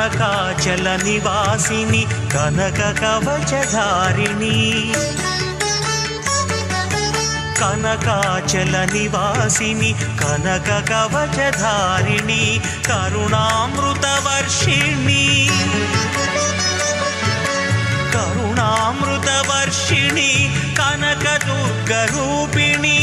కనకాచల నివాసిని కనక కవచధారిణి కనకాచల నివాసిని కనక కవచధారిణి కరుణామృత వర్షిణి కరుణామృత వర్షిణి కనక దుర్గ రూపిణి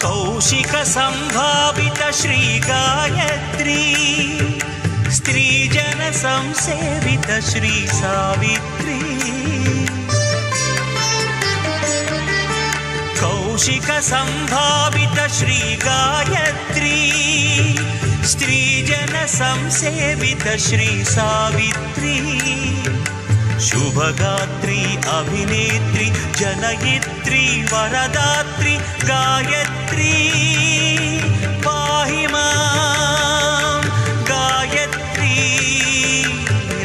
कौशिक संभावित श्री गायत्री स्त्रीजन संसेवित श्री सावित्री कौशिक संभावित श्री गायत्री स्त्रीजन संसेवित श्री सावित्री शुभगात्री अभिनेत्री जनयित्री वरदात्री गायत्री पाहि मां गायत्री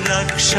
रक्ष